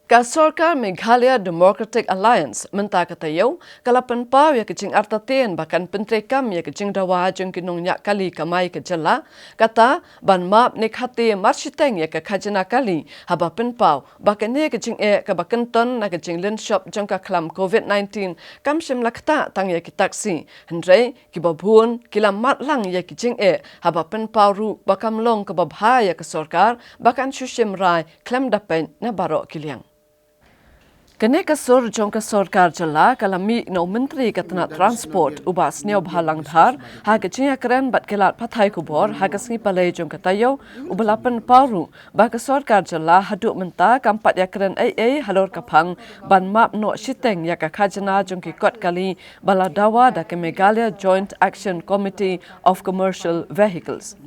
Ka Sorkar Meghalaya Democratic Alliance menta kata yau kalapan pau ya kecing Artatien bahkan pentrekam ya kecing dawa jeng kinong nyak kali Kamai ke jela kata ban map ni Khate marshiteng ya ke Khajna kali haba pen pau bahkan ni kecing ka bahkan ton na kecing len shop jeng ka klam COVID-19 kam sim lakta tang ya kitaksi hendrei ki babun kilam mat lang ya kecing haba pen pau ru bakam long ke babha ya ke Sorkar bahkan shushim rai klam dapen na barok kiliang. Kene kasur jong ka Sorkar jela kalami no menteri katna transport ubas neo bhalang dhar ha kecinya keren bat kelat pathai kubor ha kasngi palai jong ka tayo ubalapan paru ba ka Sorkar jela haduk menta kampat ya keren halor kapang ban map no shiteng ya ka Khajna jong ki kot kali baladawa da ke Meghalaya Joint Action Committee of Commercial Vehicles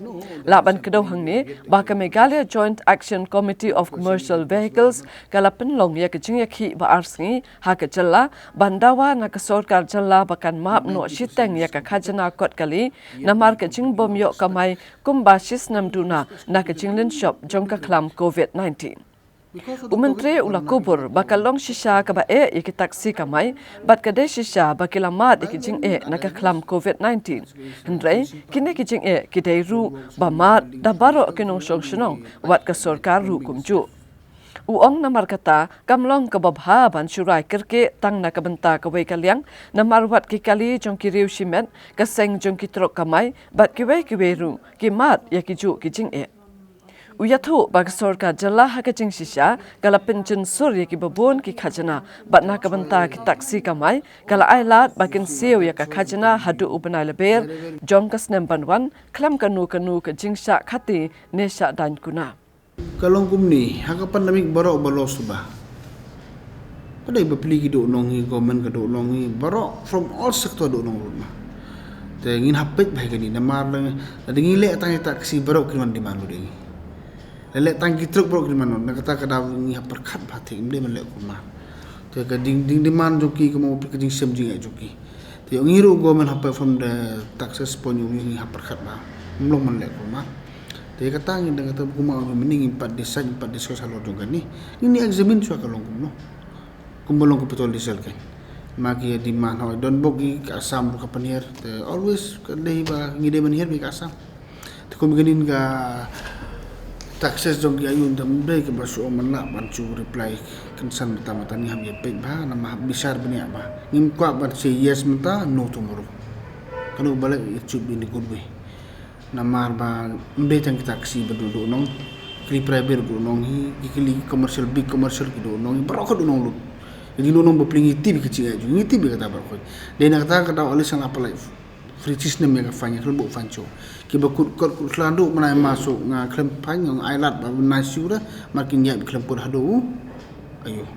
laban kedo hangni ba ka Meghalaya Joint Action Committee of Commercial Vehicles kalapen long ya ke Jingiakhih ba arsngi ha ke jela bandawa na ke Sorkar jela bakan map no shiteng ya ke Khajna kot kali namar ke jing bom yo Kamai kumba shis namduna na ke jinglen shop jong ka klam COVID-19 Umentre ula kubur bakal long shisha ka ba iki taksi Kamai bat ka de shisha bakilamat iki jing na ka klam COVID-19 hendrei kine ki jing ki dei ru ba mat da baro kinong shong shnong wat ka Sorkar ru kumju Uong namar kata kamlong ke babha ban syurai kerke tang na kabenta ke wei kaliang namar wat ki kali jong ki riu simen ke seng jong ki trok Kamai bat ki wei ru ki mat ya ki ju ki jing Uyathu bag Sorkar jela ha ke jing shisha kala penjen sur ya ki babon ki Khajna bat na kabenta ki taksi Kamai kala ailat bakin siu ya ka Khajna hadu ubenai leber jong ka snem banwan klam kanu ke jingsha Khate nesha dan kuna Kalau kumni, hakapan namik barok balos ba. Pada iba pilih hidup nongi, government hidup nongi, barok from all sector hidup nong rumah. Tapi ingin hapet baik ni, namar lang, ada ingin lek tangi taksi barok kiman di mana lagi. Lek tangi truk barok di mana, nak kata kada ingin haperkat batik, imde melek rumah. Tapi kading di mana joki, kamu pergi kading sem jing joki. Tapi ingin hidup government hapet from the taxes point ingin haperkat bah, belum melek rumah. Dia kata ngin dengan kata kumau mending empat desa salur juga ni. Ini examine suaka kalau kumno. Kumbolong betul diselkan. Maki di mana don bogi ke Assam ke penir. Always kadai ba ngide menir ke Assam. Tu kumgenin ka taxes jong ayun dam be ke basu omana bancu reply kensan pertama tani ham ye pek ba nama besar bani apa. Ngim kwa ban say yes menta no tomorrow. Kalau balik it should be in a good way. Namar ba mbetang taksi berduduk nong kli private du nong hi kli commercial big commercial kido nong barok du nong lu jadi nong beplingi tibi kecil aja ni tibi kata barok de na kata oleh sang apa life free system yang fanya kalau bu fanco ki ba kut slandu menai masuk nga klem panyong ailat ba nasura makin ya klem pur hadu ayo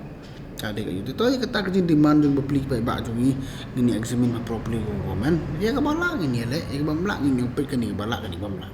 jadi kayu tu ya kata kerja demand yang beplik baik ba jungi gini examine properly government ya ka balak ni le ya ka balak ni yang pe kan ni balak ni balak